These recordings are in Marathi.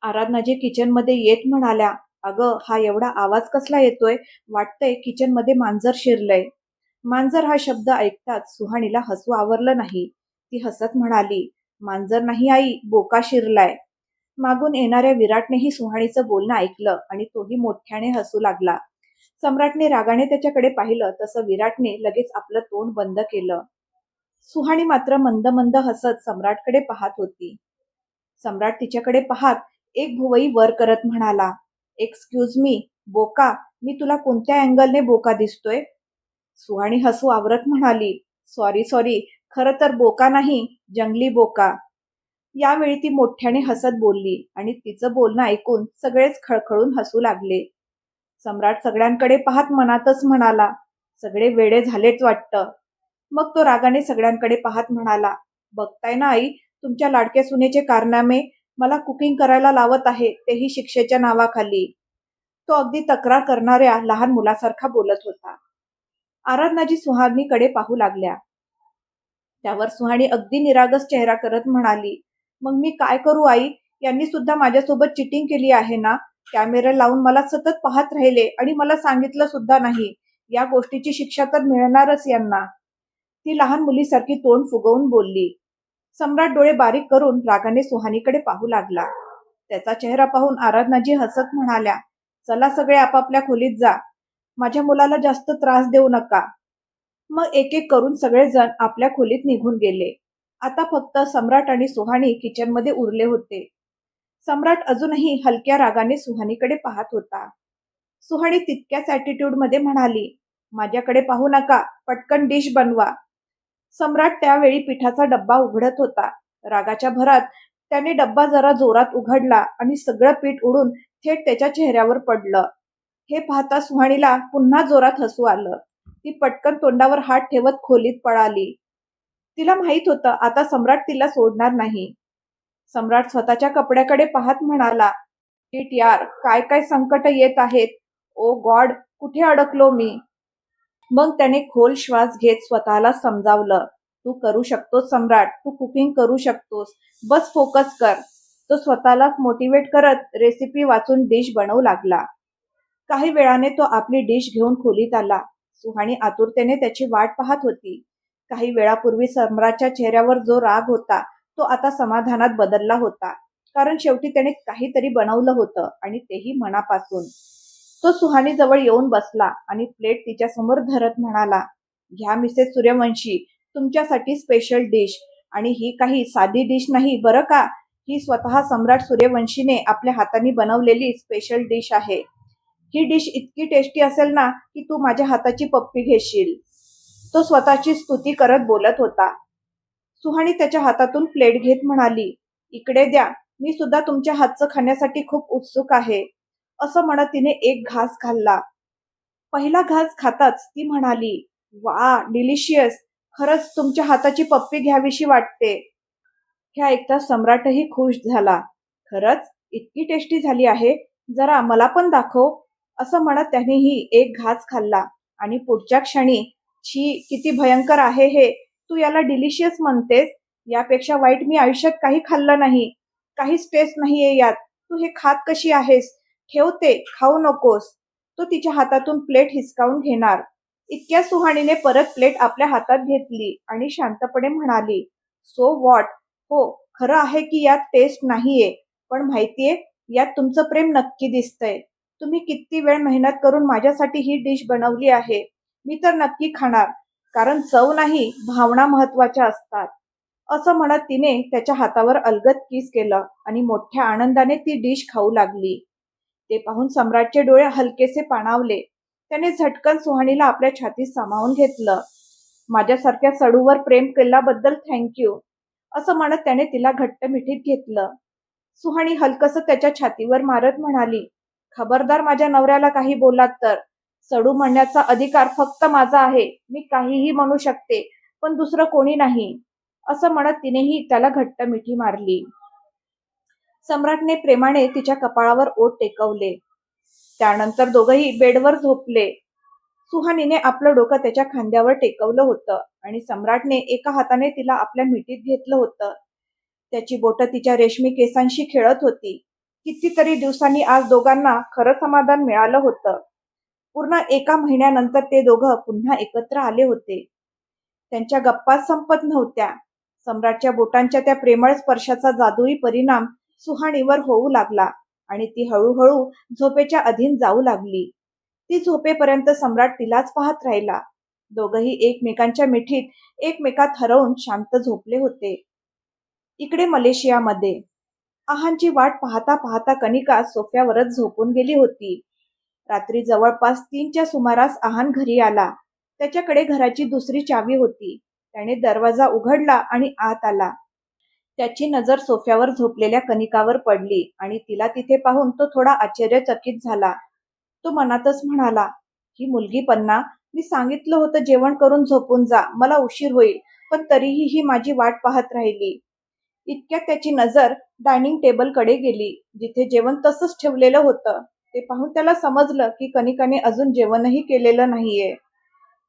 आराधनाजी किचनमध्ये येत म्हणाल्या, "अगं, हा एवढा आवाज कसला येतोय? वाटतंय किचनमध्ये मांजर शिरलंय." मांजर हा शब्द ऐकताच सुहाणीला हसू आवरलं नाही. ती हसत म्हणाली, "मांजर नाही आई, बोका शिरलाय." मागून येणाऱ्या विराटनेही सुहाणीचं बोलणं ऐकलं आणि तोही मोठ्याने हसू लागला. सम्राटने रागाने त्याच्याकडे पाहिलं तसं विराटने लगेच आपलं तोंड बंद केलं. सुहाणी मात्र मंद मंद हसत सम्राटकडे पाहत होती. सम्राट तिच्याकडे पाहत एक भुवई वर करत म्हणाला, "एक्सक्यूज मी, बोका, मी तुला कोणत्या अँगलने बोका दिसतोय?" सुहाणी हसू आवरत म्हणाली, "सॉरी सॉरी, खरं तर बोका नाही, जंगली बोका." यावेळी ती मोठ्याने हसत बोलली आणि तिचं बोलणं ऐकून सगळेच खळखळून हसू लागले. सम्राट सगळ्यांकडे पाहत मनातच म्हणाला, "सगळे वेडे झालेच वाटतं." मग तो रागाने सगळ्यांकडे पाहत म्हणाला, "बघताय ना आई, तुमच्या लाडक्या सुनेचे कारनामे. मला कुकिंग करायला लावत आहे, तेही शिक्षेच्या नावाखाली." तो अगदी तक्रार करणाऱ्या लहान मुलासारखा बोलत होता. आराधनाजी सुहाणीकडे पाहू लागल्या. त्यावर सुहाणी अगदी निरागस चेहरा करत म्हणाली, "मग मी काय करू आई? यांनी सुद्धा माझ्यासोबत चिटिंग केली आहे ना? कॅमेरा लावून मला सतत पाहत राहिले आणि मला सांगितलं सुद्धा नाही. या गोष्टीची शिक्षा तर मिळणारच यांना." ती लहान मुलीसारखी तोंड फुगवून बोलली. सम्राट डोळे बारीक करून रागाने सुहाणीकडे पाहू लागला. त्याचा चेहरा पाहून आराधनाजी हसत म्हणाल्या, "चला सगळे आपापल्या खोलीत जा. माझ्या मुलाला जास्त त्रास देऊ नका." मग एक एक करून सगळेजण आपल्या खोलीत निघून गेले. आता फक्त सम्राट आणि सुहाणी किचनमध्ये उरले होते. सम्राट अजूनही हलक्या रागाने सुहाणीकडे पाहत होता. सुहाणी तितक्याच ॲटिट्यूडमध्ये म्हणाली, "माझ्याकडे पाहू नका, पटकन डिश बनवा." सम्राट त्यावेळी पिठाचा डब्बा उघडत होता. रागाच्या भरात त्याने डब्बा जरा जोरात उघडला आणि सगळं पीठ उडून थेट त्याच्या चेहऱ्यावर पडलं. हे पाहता सुहाणीला पुन्हा जोरात हसू आलं. ती पटकन तोंडावर हात ठेवत खोलीत पळाली. तिला माहित होतं आता सम्राट तिला सोडणार नाही. सम्राट स्वतःच्या कपड्याकडे पाहत म्हणाला, "शिट यार, काय काय संकट येत आहेत. ओ गॉड, कुठे अडकलो मी?" मग त्याने खोल श्वास घेत स्वतःला समजावलं, "तू करू शकतोस सम्राट, तू कुकिंग करू शकतोस. बस फोकस कर." तो स्वतःलाच मोटिवेट करत रेसिपी वाचून डिश बनवू लागला. काही वेळाने तो आपली डिश घेऊन खोलीत आला. सुहाणी आतुरतेने त्याची वाट पाहत होती. काही वेळापूर्वी सम्राटच्या चेहऱ्यावर जो राग होता तो आता समाधानात बदलला होता. कारण शेवटी त्याने काहीतरी बनवलं होतं आणि तेही मनापासून. तो सुहाणीजवळ येऊन बसला आणि प्लेट तिच्यासमोर धरत म्हणाला, "घ्या मिसेस सूर्यवंशी, तुमच्यासाठी स्पेशल डिश. आणि ही काही साधी डिश नाही बरं का. ही स्वतः सम्राट सूर्यवंशीने आपल्या हाताने बनवलेली स्पेशल डिश आहे. ही डिश इतकी टेस्टी असेल ना की तू माझ्या हाताची पप्पी घेशील." तो स्वतःची स्तुती करत बोलत होता. सुहाणी त्याच्या हातातून प्लेट घेत म्हणाली, "इकडे द्या, मी सुद्धा तुमच्या हातचं खाण्यासाठी खूप उत्सुक आहे." असं म्हणत तिने एक घास खाल्ला. पहिला घास खाताच ती म्हणाली, "वा, डिलिशियस. खरंच तुमच्या हाताची पप्पी घ्यावीशी वाटते." हे ऐकता सम्राटही खुश झाला. "खरंच इतकी टेस्टी झाली आहे? जरा मला पण दाखव." असं म्हणत त्यानेही एक घास खाल्ला आणि पुढच्या क्षणी, "छी, किती भयंकर आहे हे. तू याला डिलिशियस म्हणतेस? यापेक्षा वाईट मी आयुष्यात काही खाल्लं नाही. काहीच टेस्ट नाहीये यात. तू हे खात कशी आहेस? ठेव ते, खाऊ नकोस." तो तिच्या हातातून प्लेट हिसकावून घेणार. इतक्या सुहाणीने परत प्लेट आपल्या हातात घेतली आणि शांतपणे म्हणाली, "सो व्हॉट? हो, खरं आहे की यात टेस्ट नाहीये. पण माहितीये, यात तुमचं प्रेम नक्की दिसतंय. तुम्ही किती वेळ मेहनत करून माझ्यासाठी ही डिश बनवली आहे. मी तर नक्की खाणार. कारण चव नाही, भावना महत्वाच्या असतात." असं म्हणत तिने त्याच्या हातावर अलगद किस केलं आणि मोठ्या आनंदाने ती डिश खाऊ लागली. ते पाहून सम्राटचे डोळे हलकेसे पाणावले. त्याने झटकन सुहाणीला आपल्या छातीत सामावून घेतलं. "माझ्यासारख्या सडूवर प्रेम केल्याबद्दल थँक्यू." असं म्हणत त्याने तिला घट्ट मिठीत घेतलं. सुहाणी हलकसं त्याच्या छातीवर मारत म्हणाली, "खबरदार माझ्या नवऱ्याला काही बोललात तर. सडू म्हणण्याचा अधिकार फक्त माझा आहे. मी काहीही म्हणू शकते, पण दुसरं कोणी नाही." असं म्हणत तिनेही त्याला घट्ट मिठी मारली. सम्राटने प्रेमाने तिच्या कपाळावर ओठ टेकवले. त्यानंतर दोघंही बेडवर झोपले. सुहाणीने आपलं डोकं त्याच्या खांद्यावर टेकवलं होतं आणि सम्राटने एका हाताने तिला आपल्या मिठीत घेतलं होतं. त्याची बोटं तिच्या रेशमी केसांशी खेळत होती. कितीतरी दिवसांनी आज दोघांना खरं समाधान मिळालं होतं. पूर्ण 1 महिन्यानंतर ते दोघं पुन्हा एकत्र आले होते. त्यांच्या गप्पा संपत नव्हत्या. सम्राटच्या बोटांच्या त्या प्रेमळ स्पर्शाचा जादुई परिणाम सुहाणीवर होऊ लागला आणि ती हळूहळू झोपेच्या अधीन जाऊ लागली. ती झोपेपर्यंत सम्राट तिलाच पाहत राहिला. दोघंही एकमेकांच्या मिठीत एकमेकात हरवून शांत झोपले होते. इकडे मलेशियामध्ये आहांची वाट पाहता पाहता कनिका सोफ्यावरच झोपून गेली होती. रात्री जवळपास 3च्या सुमारास आहान घरी आला. त्याच्याकडे घराची दुसरी चावी होती. त्याने दरवाजा उघडला आणि आत आला. त्याची नजर सोफ्यावर झोपलेल्या कनिकावर पडली आणि तिला तिथे पाहून तो थोडा आश्चर्यचकित झाला. तो मनातच म्हणाला, ही मुलगी पन्ना, मी सांगितलं होतं जेवण करून झोपून जा, मला उशीर होईल, पण तरीही ही माझी वाट पाहत राहिली. इतक्यात त्याची नजर डायनिंग टेबलकडे गेली, जिथे जेवण तसंच ठेवलेलं होतं. ते पाहून त्याला समजलं की कनिकाने अजून जेवणही केलेलं नाहीये.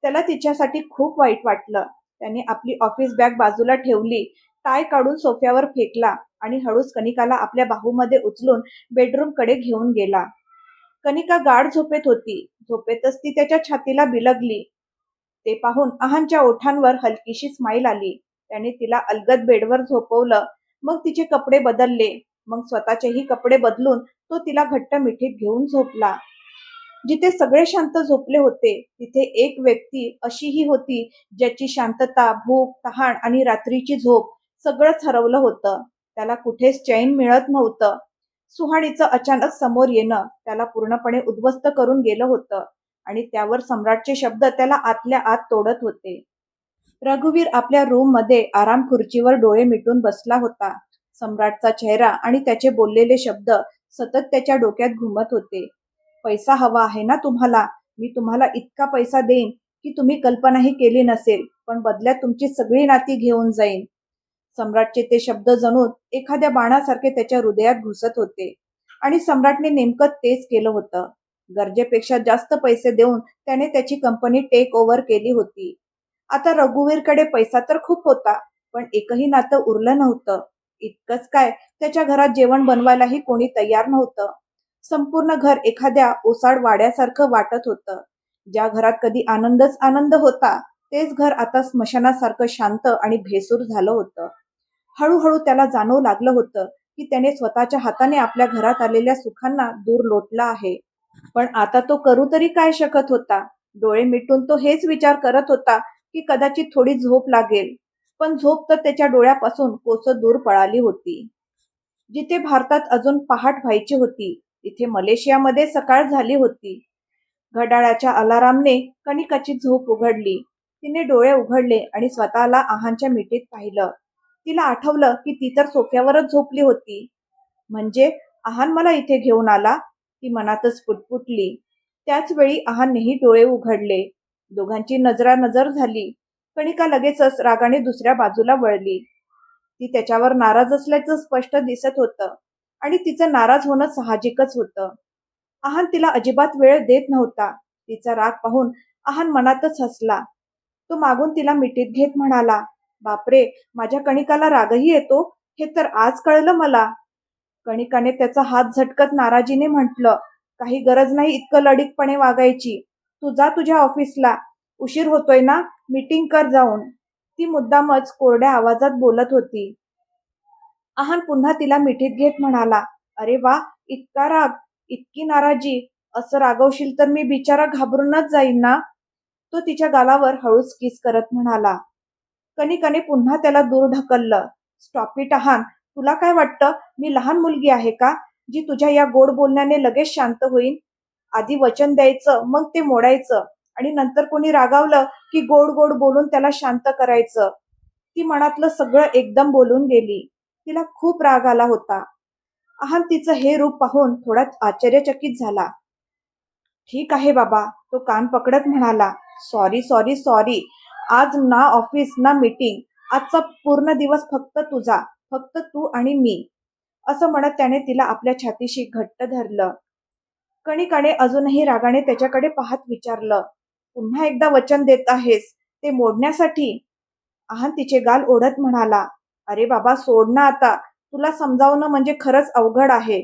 त्याला तिच्यासाठी खूप वाईट वाटलं. त्याने आपली ऑफिस बॅग बाजूला ठेवली, टाय काढून सोफ्यावर फेकला आणि हळूच कनिकाला आपल्या बाहूमध्ये उचलून बेडरूमकडे घेऊन गेला. कनिका गाढ झोपेत होती. झोपेतच ती त्याच्या छातीला बिलगली. ते पाहून आहांच्या ओठांवर हलकीशी स्माईल आली. त्याने तिला अलगद बेडवर झोपवलं. मग तिचे कपडे बदलले. मग स्वतःचेही कपडे बदलून तो तिला घट्ट मिठीत घेऊन झोपला. जिथे सगळे शांत झोपले होते, तिथे एक व्यक्ती अशीही होती ज्याची शांतता, भूक, तहान आणि रात्रीची झोप सगळंच हरवलं होतं. त्याला कुठेच चैन मिळत नव्हतं. सुहाणीचं अचानक समोर येणं त्याला पूर्णपणे उद्ध्वस्त करून गेलं होतं आणि त्यावर सम्राटचे शब्द त्याला आतल्या आत तोडत होते. रघुवीर आपल्या रूममध्ये आराम खुर्चीवर डोळे मिटून बसला होता. सम्राटचा चेहरा आणि त्याचे बोललेले शब्द सतत त्याच्या डोक्यात घुमत होते. पैसा हवा आहे ना तुम्हाला? मी तुम्हाला इतका पैसा देईन की तुम्ही कल्पनाही केली नसेल, पण बदल्यात तुमची सगळी नाती घेऊन जाईन. सम्राटचे ते शब्द जणू एखाद्या बाणासारखे त्याच्या हृदयात घुसत होते आणि सम्राटने नेमकं तेच केलं होतं. गरजेपेक्षा जास्त पैसे देऊन त्याने त्याची कंपनी टेक ओव्हर केली होती. आता रघुवीरकडे पैसा तर खूप होता, पण एकही नातं उरलं नव्हतं. इतकंच काय, त्याच्या घरात जेवण बनवायलाही कोणी तयार नव्हतं. संपूर्ण घर एखाद्या ओसाड वाड्यासारखं वाटत होतं. ज्या घरात कधी आनंदच आनंद होता, तेच घर आता स्मशानासारखं शांत आणि भेसूर झालं होतं. हळूहळू त्याला जाणवू लागलं होतं की त्याने स्वतःच्या हाताने आपल्या घरात आलेल्या सुखांना दूर लोटलं आहे. पण आता तो करू तरी काय शकत होता? डोळे मिटून तो हेच विचार करत होता की कदाचित थोडी झोप लागेल. पण झोप तर त्याच्या डोळ्यापासून कोसं दूर पळाली होती. जिथे भारतात अजून पहाट व्हायची होती, तिथे मलेशियामध्ये सकाळ झाली होती. घड्याळाच्या अलारामने कनिकाची झोप उघडली. तिने डोळे उघडले आणि स्वतःला आहांच्या मिठीत पाहिलं. तिला आठवलं की ती तर सोफ्यावरच झोपली होती. म्हणजे आहान मला इथे घेऊन आला? ती मनातच पुटपुटली. त्याच वेळी आहाननेही डोळे उघडले. दोघांची नजरानजर झाली. कणिका लगेचच रागाने दुसऱ्या बाजूला वळली. ती त्याच्यावर नाराज असल्याचं स्पष्ट दिसत होतं आणि तिचं नाराज होणं साहजिकच होतं. आहान तिला अजिबात वेळ देत नव्हता. तिचा राग पाहून आहान मनातच हसला. तो मागून तिला मिठीत घेत म्हणाला, बापरे, माझ्या कणिकाला रागही येतो, हे तर आज कळलं मला. कणिकाने त्याचा हात झटकत नाराजीने म्हटलं, काही गरज नाही इतकं लढीकपणे वागायची. तू जा तुझ्या ऑफिसला. उशीर होतोय ना, मीटिंग कर जाऊन. ती मुद्दामच कोरड्या आवाजात बोलत होती. आहान पुन्हा तिला मिठीत घेत म्हणाला, अरे वा, इतका राग, इतकी नाराजी. असं रागवशील तर मी बिचारा घाबरूनच जाईन ना. तो तिच्या गालावर हळूच किस करत म्हणाला. कणिकाने पुन्हा त्याला दूर ढकललं. स्टॉप इट आहान, तुला काय वाटतं मी लहान मुलगी आहे का, जी तुझ्या या गोड बोलण्याने लगेच शांत होईन? आधी वचन द्यायचं, मग ते मोडायचं आणि नंतर कोणी रागावलं की गोड गोड बोलून त्याला शांत करायचं. ती मनातलं सगळं एकदम बोलून गेली. तिला खूप राग आला होता. आहान तिचं हे रूप पाहून थोडा आश्चर्यचकित झाला. ठीक आहे बाबा, तो कान पकडत म्हणाला, सॉरी सॉरी सॉरी. आज ना ऑफिस ना मीटिंग. आजचा पूर्ण दिवस फक्त तुझा, फक्त तू आणि मी. असं म्हणत त्याने तिला आपल्या छातीशी घट्ट धरलं. कणिकाने अजूनही रागाने त्याच्याकडे पाहत विचारलं, पुन्हा एकदा वचन देत आहेस ते मोडण्यासाठी? आहान तिचे गाल ओढत म्हणाला, अरे बाबा सोड ना आता. तुला समजावणं म्हणजे खरंच अवघड आहे.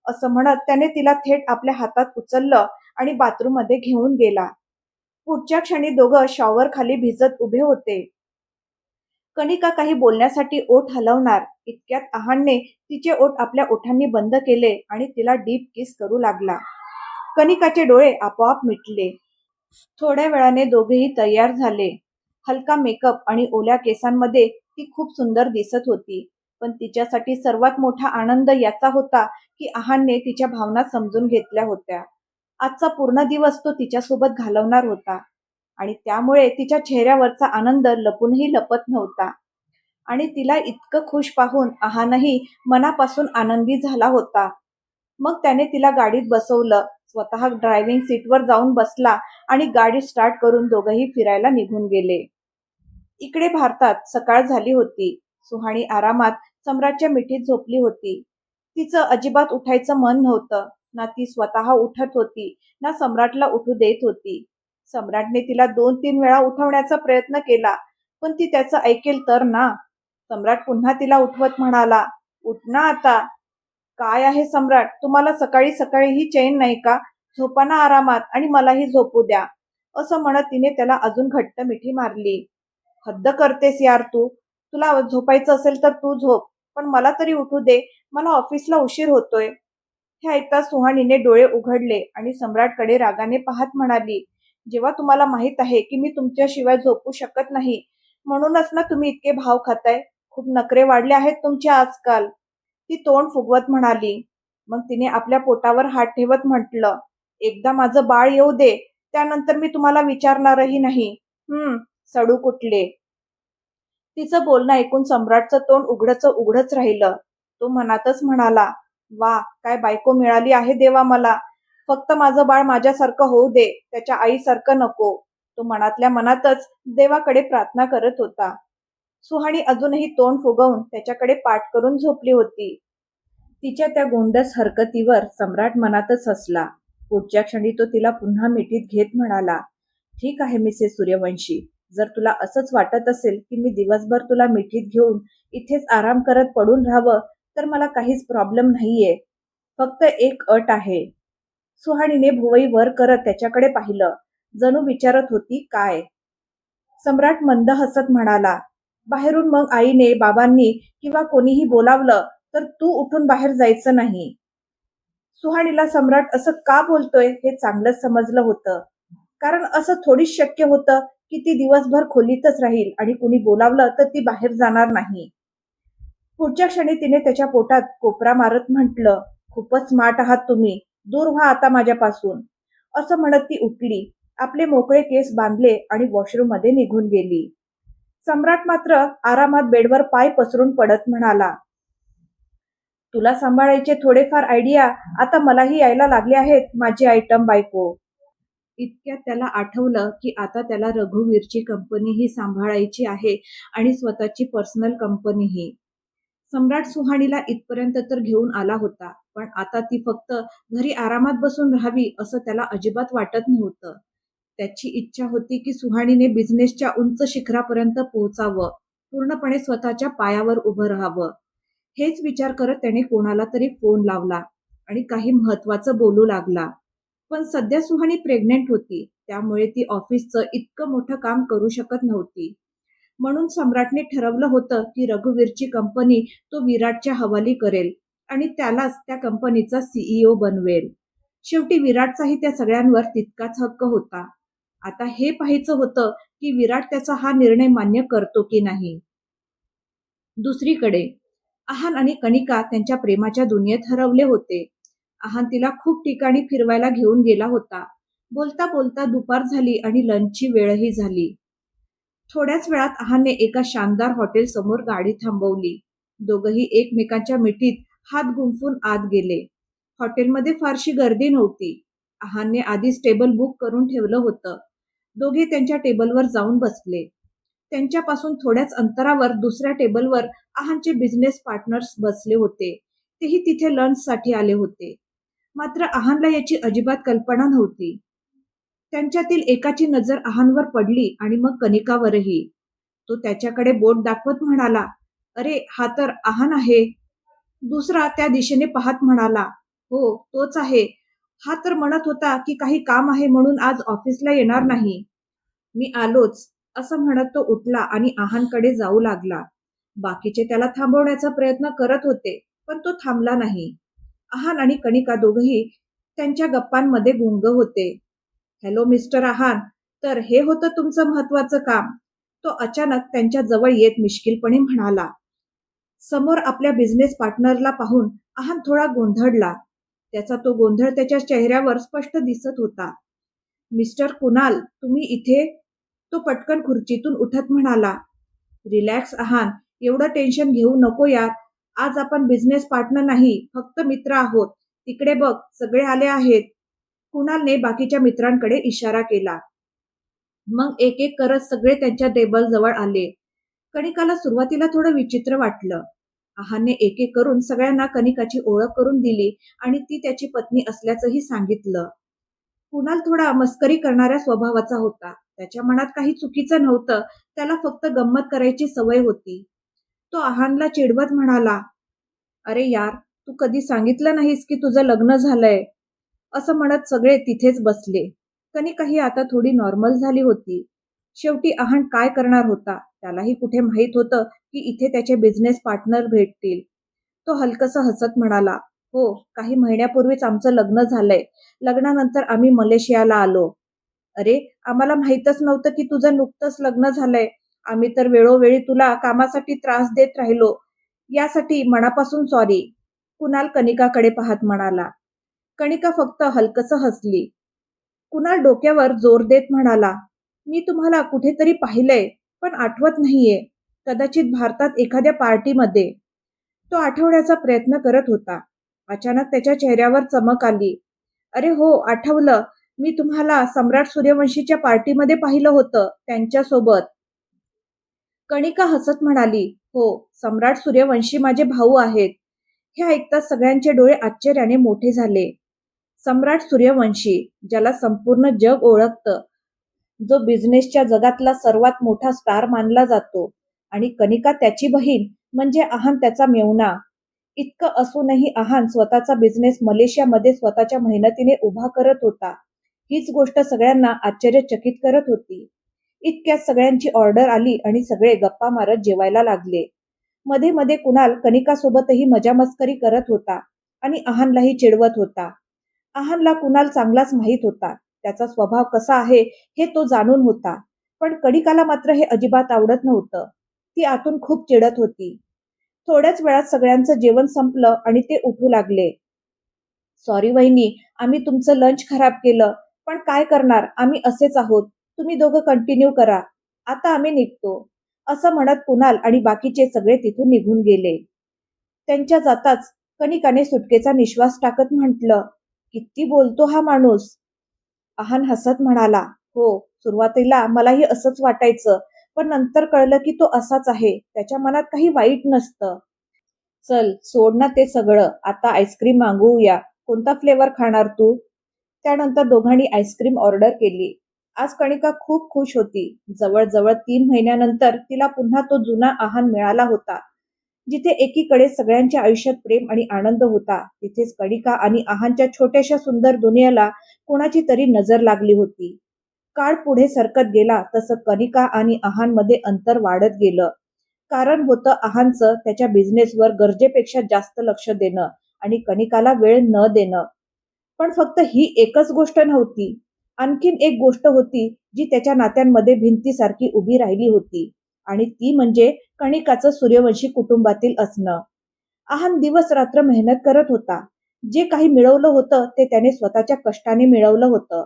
असं म्हणत त्याने तिला थेट आपल्या हातात उचललं आणि बाथरूममध्ये घेऊन गेला. पुढच्या क्षणी दोघं शॉवर खाली भिजत उभे होते. कनिका काही बोलण्यासाठी ओठ हलवणार इतक्यात अहानने तिचे ओठ आपल्या ओठांनी बंद केले आणि तिला डीप किस करू लागला. कनिकाचे डोळे आपोआप मिटले. थोड्या वेळाने दोघेही तयार झाले. हलका मेकअप आणि ओल्या केसांमध्ये ती खूप सुंदर दिसत होती. पण तिच्यासाठी सर्वात मोठा आनंद याचा होता की अहानने तिच्या भावना समजून घेतल्या होत्या. आजचा पूर्ण दिवस तो तिच्यासोबत घालवणार होता आणि त्यामुळे तिच्या चेहऱ्यावरचा आनंद लपूनही लपत नव्हता. आणि तिला इतकं खुश पाहून अहानही मनापासून आनंदी झाला होता. मग त्याने तिला गाडीत बसवलं, स्वतः ड्रायव्हिंग सीटवर जाऊन बसला आणि गाडी स्टार्ट करून दोघंही फिरायला निघून गेले. इकडे भारतात सकाळ झाली होती. सुहाणी आरामात सम्राटच्या मिठीत झोपली होती. तिचं अजिबात उठायचं मन नव्हतं. ना ती स्वतः उठत होती, ना सम्राटला उठू देत होती. सम्राटने तिला 2-3 वेळा उठवण्याचा प्रयत्न केला, पण ती त्याचं ऐकेल तर ना. सम्राट पुन्हा तिला उठवत म्हणाला, "उठ ना आता." "काय आहे सम्राट, तुम्हाला सकाळी सकाळी ही चैन नाही का? झोपा ना आरामात आणि मलाही झोपू द्या." असं म्हणत तिने त्याला अजून घट्ट मिठी मारली. "हद्द करतेस यार तू. तुला झोपायचं असेल तर तू झोप, पण मला तरी उठू दे. मला ऑफिसला उशीर होतोय." हे ऐकताच सुहाणीने डोळे उघडले आणि सम्राटकडे रागाने पाहत म्हणाली, "जेव्हा तुम्हाला माहित आहे की मी तुमच्याशिवाय झोपू शकत नाही, म्हणूनच ना तुम्ही इतके भाव खाताय. खूप नखरे वाढले आहेत तुमचे आजकाल." ती तोंड फुगवत म्हणाली. मग तिने आपल्या पोटावर हात ठेवत म्हटलं, "एकदा माझं बाळ येऊ दे, त्यानंतर मी तुम्हाला विचारणारही नाही." सडू कुठले." तिचं बोलणं ऐकून सम्राटचं तोंड उघडच राहिलं. तो मनातच म्हणाला, "वा, काय बायको मिळाली आहे देवा मला. फक्त माझं बाळ माझ्यासारखं होऊ दे, त्याच्या आईसारखं नको." तो मनातल्या मनातच देवाकडे प्रार्थना करत होता. सुहाणी अजूनही तोंड फुगवून त्याच्याकडे पाठ करून झोपली होती. तिच्या त्या गोंडस हरकतीवर सम्राट मनातच हसला. पुढच्या क्षणी तो तिला पुन्हा मिठीत घेत म्हणाला, "ठीक आहे मिसेस सूर्यवंशी, जर तुला असंच वाटत असेल की मी दिवसभर तुला मिठीत घेऊन इथेच आराम करत पडून राहावं, तर मला काहीच प्रॉब्लेम नाहीये. फक्त एक अट आहे." सुहाणीने भुवई वर करत त्याच्याकडे पाहिलं, जणू विचारत होती काय. सम्राट मंद हसत म्हणाला, "बाहेरून मग आईने, बाबांनी किंवा कोणीही बोलावलं तर तू उठून बाहेर जायचं नाही." सुहाणीला सम्राट असं का बोलतोय हे चांगलंच समजलं होतं. कारण असं थोडीच शक्य होतं की ती दिवसभर खोलीतच राहील आणि कुणी बोलावलं तर ती बाहेर जाणार नाही. पुढच्या क्षणी तिने त्याच्या पोटात कोपरा मारत म्हटलं, "खूपच स्मार्ट आहात तुम्ही. दूर व्हा आता माझ्यापासून." असं म्हणत ती उठली, आपले मोकळे केस बांधले आणि वॉशरूम मध्ये निघून गेली. सम्राट मात्र आरामात बेडवर पाय पसरून पडत म्हणाला, "तुला सांभाळायचे थोडेफार आयडिया आता मलाही यायला लागले आहेत माझी आयटम बायको." इतक्यात त्याला आठवलं की आता त्याला रघुवीरची कंपनीही सांभाळायची आहे आणि स्वतःची पर्सनल कंपनीही. सम्राट सुहाणीला इथपर्यंत तर घेऊन आला होता, पण आता ती फक्त घरी आरामात बसून राहावी असं त्याला अजिबात वाटत नव्हतं. त्याची इच्छा होती की सुहाणीने बिझनेसच्या उंच शिखरापर्यंत पोहोचावं, पूर्णपणे स्वतःच्या पायावर उभं राहावं. हेच विचार करत त्याने कोणाला तरी फोन लावला आणि काही महत्वाचं बोलू लागला. पण सध्या सुहाणी प्रेग्नेंट होती, त्यामुळे ती ऑफिसचं इतकं मोठं काम करू शकत नव्हती. म्हणून सम्राटने ठरवलं होतं की रघुवीरची कंपनी तो विराटच्या हवाली करेल आणि त्यालाच त्या कंपनीचा सीईओ बनवेल. शेवटी विराटचाही त्या सगळ्यांवर तितकाच हक्क होता. आता हे पाहायचं होतं की विराट त्याचा हा निर्णय मान्य करतो की नाही. दुसरीकडे आहान आणि कनिका त्यांच्या प्रेमाच्या दुनियेत हरवले होते. आहान तिला खूप ठिकाणी फिरवायला घेऊन गेला होता. बोलता बोलता दुपार झाली आणि लंचची वेळही झाली. थोड्याच वेळात आहानने एका शानदार हॉटेल समोर गाडी थांबवली. दोघंही एकमेकांच्या मिठीत हात गुंफून आत गेले. हॉटेलमध्ये फारशी गर्दी नव्हती. आहानने आधीच टेबल बुक करून ठेवलं होतं. दोघे त्यांच्या टेबलवर जाऊन बसले. त्यांच्यापासून थोड्याच अंतरावर दुसऱ्या टेबलवर आहानचे बिझनेस पार्टनर्स बसले होते. तेही तिथे लंचसाठी आले होते. मात्र आहानला याची अजिबात कल्पना नव्हती. त्यांच्यातील एकाची नजर आहानवर पडली आणि मग कनिकावरही. तो त्याच्याकडे बोट दाखवत म्हणाला, "अरे, हा तर आहान आहे." दुसरा त्या दिशेने पाहत म्हणाला, हो, तोच आहे. हा तर म्हणत होता की काही काम आहे म्हणून आज ऑफिसला येणार नाही. मी आलोच, असं म्हणत तो उठला आणि आहानकडे जाऊ लागला. बाकीचे त्याला थांबवण्याचा प्रयत्न करत होते, पण तो थांबला नाही. आहान आणि कणिका दोघंही त्यांच्या गप्पांमध्ये गुंग होते. हॅलो मिस्टर आहान, तर हे होतं तुमचं महत्वाचं काम. तो अचानक त्यांच्या जवळ येत मिश्किलपणे म्हणाला. समोर आपल्या बिझनेस पार्टनरला पाहून आहान थोडा गोंधळला. त्याचा तो गोंधळ त्याच्या चेहऱ्यावर स्पष्ट दिसत होता. मिस्टर कुणाल, तुम्ही इथे? तो पटकन खुर्चीतून उठत म्हणाला. रिलॅक्स आहान, एवढं टेन्शन घेऊ नको यार. आज आपण बिझनेस पार्टनर नाही, फक्त मित्र आहोत. तिकडे बघ, सगळे आले आहेत. कुणालने बाकीच्या मित्रांकडे इशारा केला. मग एक एक करत सगळे त्यांच्या टेबल जवळ आले. कणिकाला सुरुवातीला थोडं विचित्र वाटलं. आहानने एक एक करून सगळ्यांना कणिकाची ओळख करून दिली आणि ती त्याची पत्नी असल्याचंही सांगितलं. कुणाल थोडा मस्करी करणाऱ्या स्वभावाचा होता. त्याच्या मनात काही चुकीचं नव्हतं, त्याला फक्त गंमत करायची सवय होती. तो आहानला चिडवत म्हणाला, अरे यार, तू कधी सांगितलं नाहीस की तुझं लग्न झालंय. असं म्हणत सगळे तिथेच बसले. कणिकाही आता थोडी नॉर्मल झाली होती. शेवटी आहान काय करणार होता, त्यालाही कुठे माहित होतं की इथे त्याचे बिझनेस पार्टनर भेटतील. तो हलकसं हसत म्हणाला, हो, काही महिन्यापूर्वीच आमचं लग्न झालंय. लग्नानंतर आम्ही मलेशियाला आलो. अरे, आम्हाला माहीतच नव्हतं की तुझं नुकतंच लग्न झालंय. आम्ही तर वेळोवेळी तुला कामासाठी त्रास देत राहिलो. यासाठी मनापासून सॉरी. कुणाल कणिकाकडे पाहत म्हणाला. कणिका फक्त हलकसं हसली. कुणाल डोक्यावर जोर देत म्हणाला, मी तुम्हाला कुठेतरी पाहिलंय, पण आठवत नाहीये. कदाचित भारतात एखाद्या पार्टीमध्ये. तो आठवण्याचा प्रयत्न करत होता. अचानक त्याच्या चेहऱ्यावर चमक आली. अरे हो, आठवलं. मी तुम्हाला सम्राट सूर्यवंशीच्या पार्टीमध्ये पाहिलं होतं, त्यांच्यासोबत. कणिका हसत म्हणाली, हो, सम्राट सूर्यवंशी माझे भाऊ आहेत. हे ऐकताच सगळ्यांचे डोळे आश्चर्याने मोठे झाले. सम्राट सूर्यवंशी, ज्याला संपूर्ण जग ओळखतं, जो बिझनेसच्या जगातला सर्वात मोठा स्टार मानला जातो, आणि कणिका त्याची बहीण म्हणजे आहान त्याचा मेव्हणा. इतकं असूनही आहान स्वतःचा बिझनेस मलेशियामध्ये स्वतःच्या मेहनतीने उभा करत होता. हीच गोष्ट सगळ्यांना आश्चर्यचकित करत होती. इतक्यात सगळ्यांची ऑर्डर आली आणि सगळे गप्पा मारत जेवायला लागले. मध्ये मध्ये कुणाल कणिकासोबतही मजामस्करी करत होता आणि आहानलाही चिडवत होता. आहानला कुणाल चांगलाच माहीत होता. त्याचा स्वभाव कसा आहे हे तो जाणून होता. पण कणिकाला मात्र हे अजिबात आवडत नव्हतं. ती आतून खूप चिडत होती. थोड्याच वेळात सगळ्यांचं जेवण संपलं आणि ते उठू लागले. सॉरी वहिनी, आम्ही तुमचं लंच खराब केलं. पण काय करणार, आम्ही असेच आहोत. तुम्ही दोघं कंटिन्यू करा. आता आम्ही निघतो. असं म्हणत कुणाल आणि बाकीचे सगळे तिथून निघून गेले. त्यांच्या जाताच कणिकाने सुटकेचा निश्वास टाकत म्हटलं, किती बोलतो हा माणूस. आहान हसत म्हणाला, हो, सुरुवातीला मलाही असंच वाटायचं, पण नंतर कळलं की तो असाच आहे. त्याच्या मनात काही वाईट नसतं. चल, सोड ना ते सगळं. आता आईस्क्रीम मागवूया. कोणता फ्लेवर खाणार तू? त्यानंतर दोघांनी आईस्क्रीम ऑर्डर केली. आज कणिका खूप खुश होती. जवळजवळ 3 महिन्यानंतर तिला पुन्हा तो जुना आहान मिळाला होता. जिथे एकीकडे सगळ्यांच्या आयुष्यात प्रेम आणि आनंद होता, तिथेच कणिका आणि आहानच्या छोट्याशा सुंदर दुनियेला कोणाची तरी नजर लागली होती. काळ पुढे सरकत गेला तसं कणिका आणि आहानमध्ये अंतर वाढत गेलं. कारण होतं आहानचं त्याच्या बिझनेसवर गरजेपेक्षा जास्त लक्ष देणं आणि कणिकाला वेळ न देणं. पण फक्त ही एकच गोष्ट नव्हती. आणखीन एक गोष्ट होती जी त्याच्या नात्यांमध्ये भिंतीसारखी उभी राहिली होती, आणि ती म्हणजे कणिकाचं सूर्यवंशी कुटुंबातील असणं. आहान दिवस रात्र मेहनत करत होता. जे काही मिळवलं होतं ते त्याने स्वतःच्या कष्टाने मिळवलं होतं.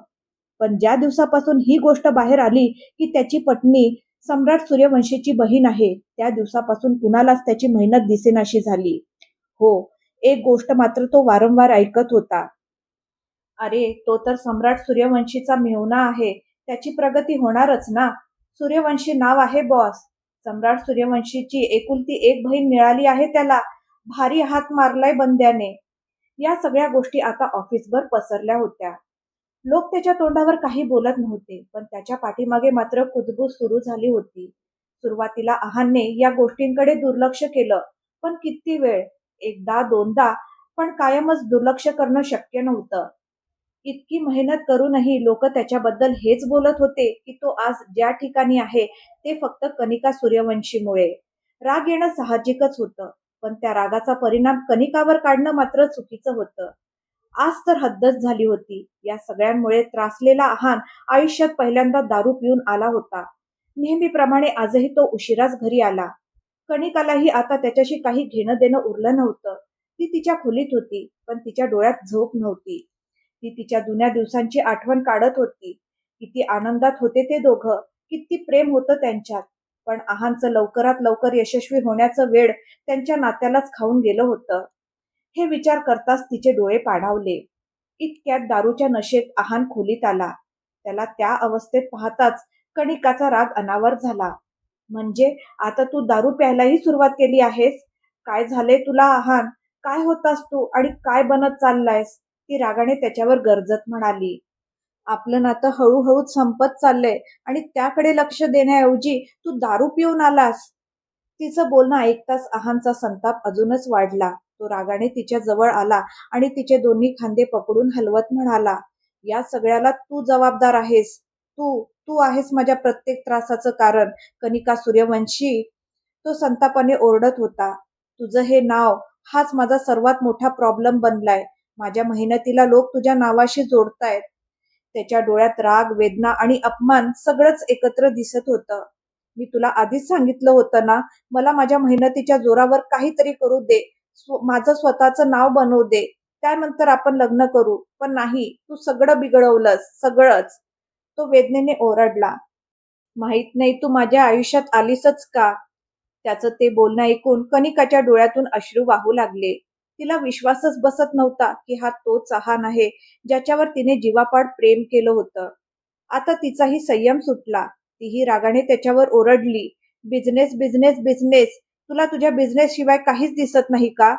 पण ज्या दिवसापासून ही गोष्ट बाहेर आली की त्याची पत्नी सम्राट सूर्यवंशीची बहीण आहे, त्या दिवसापासून कुणालाच त्याची मेहनत दिसेनाशी झाली. हो, एक गोष्ट मात्र तो वारंवार ऐकत होता. अरे, तो तर सम्राट सूर्यवंशीचा मेव्हणा आहे. त्याची प्रगती होणारच ना. सूर्यवंशी नाव आहे बॉस. सम्राट सूर्यवंशीची एकुलती एक बहीण मिळाली आहे त्याला. भारी हात मारलाय बंद्याने. या सगळ्या गोष्टी आता ऑफिसभर पसरल्या होत्या. लोक त्याच्या तोंडावर काही बोलत नव्हते, पण त्याच्या पाठीमागे मात्र कुजबूज सुरू झाली होती. सुरुवातीला आहानने या गोष्टींकडे दुर्लक्ष केलं, पण किती वेळ? एकदा दोनदा पण कायमच दुर्लक्ष करणं शक्य नव्हतं. इतकी मेहनत करूनही लोक त्याच्याबद्दल हेच बोलत होते की तो आज ज्या ठिकाणी आहे ते फक्त कनिका सूर्यवंशीमुळे. राग येणं साहजिकच होतं, पण त्या रागाचा परिणाम कनिकावर काढणं मात्र चुकीचं होतं. आज तर हद्दच झाली होती. या सगळ्यांमुळे त्रासलेला आहान आयुष्यात पहिल्यांदा दारू पिऊन आला होता. नेहमीप्रमाणे आजही तो उशिराच घरी आला. कणिकालाही आता त्याच्याशी काही घेणं देणं उरलं नव्हतं. ती तिच्या खोलीत होती, पण तिच्या डोळ्यात झोप नव्हती. ती तिच्या जुन्या दिवसांची आठवण काढत होती. किती आनंदात होते ते दोघं, किती प्रेम होतं त्यांच्यात. पण आहानचं लवकरात लवकर यशस्वी होण्याचं वेड त्यांच्या नात्यालाच खाऊन गेलं होतं. हे विचार करताच तिचे डोळे पाणावले. इतक्यात दारूच्या नशेत आहान खोलीत आला. त्याला त्या अवस्थेत पाहताच कणिकाचा राग अनावर झाला. म्हणजे आता तू दारू प्यायलाही सुरुवात केली आहेस? काय झालंय तुला आहान? काय होतास तू आणि काय बनत चाललायस? ती रागाने त्याच्यावर गरजत म्हणाली. आपलं नातं हळूहळू संपत चाललंय आणि त्याकडे लक्ष देण्याऐवजी तू दारू पिऊन आलास. तिचं बोलणं ऐकताच आहानचा संताप अजूनच वाढला. तो रागाने तिच्या जवळ आला आणि तिचे दोन्ही खांदे पकडून हलवत म्हणाला, या सगळ्याला तू जबाबदार आहेस. तू तू आहेस माझ्या प्रत्येक त्रासाचं कारण, कनिका सूर्यवंशी. तो संतापाने ओरडत होता. तुझं हे नाव हाच माझा सर्वात मोठा प्रॉब्लेम बनलाय. माझ्या मेहनतीला लोक तुझ्या नावाशी जोडतायत. त्याच्या डोळ्यात राग, वेदना आणि अपमान सगळंच एकत्र दिसत होतं. मी तुला आधीच सांगितलं होतं ना, मला माझ्या मेहनतीच्या जोरावर काहीतरी करू दे. माझं स्वतःचं नाव बनवू दे. त्यानंतर आपण लग्न करू. पण नाही, तू सगळं बिघडवलंस, सगळंच. तो वेदनेने ओरडला. माहित नाही तू माझ्या आयुष्यात आलीसच का? त्याचं ते बोलणं ऐकून कनिकाच्या डोळ्यातून अश्रू वाहू लागले. तिला विश्वासच बसत नव्हता की हा तोच आहान आहे ज्याच्यावर तिने जीवापाड प्रेम केलं होतं. आता तिचाही संयम सुटला. तीही रागाने त्याच्यावर ओरडली. Business, business, business. तुला तुझ्या बिझनेस शिवाय काहीच दिसत नाही का?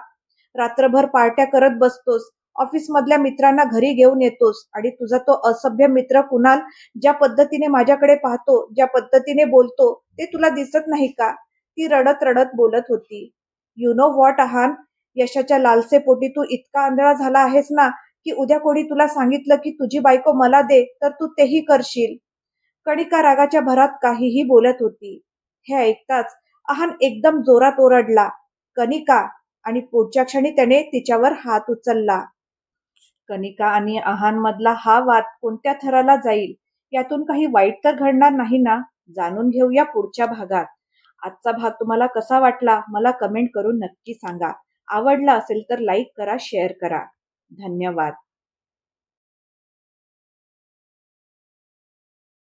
रात्रभर पार्ट्या करत बसतोस, ऑफिसमधल्या मित्रांना घरी घेऊन येतोस आणि तुझा तो असभ्य मित्र कुणाल ज्या पद्धतीने माझ्याकडे पाहतो, ज्या पद्धतीने बोलतो, ते तुला दिसत नाही का? ती रडत रडत बोलत होती. यु नो व्हॉट आहान, यशाच्या लालसेपोटी तू इतका आंधळा झाला आहेस ना, की उद्या कोणी तुला सांगितलं की तुझी बायको मला दे, तर तू तेही करशील. कणिका रागाच्या भरात काहीही बोलत होती. हे ऐकताच आहान एकदम जोरात ओरडला, कनिका, आणि पुढच्या क्षणी त्याने तिच्यावर हात उचलला. कनिका आणि आहान मधला हा वाद कोणत्या थराला जाईल यातून काही वाईट तर घडणार नाही ना? जाणून घेऊया पुढच्या भागात. आजचा भाग तुम्हाला कसा वाटला मला कमेंट करून नक्की सांगा. आवडला असेल तर लाईक करा, शेअर करा. धन्यवाद.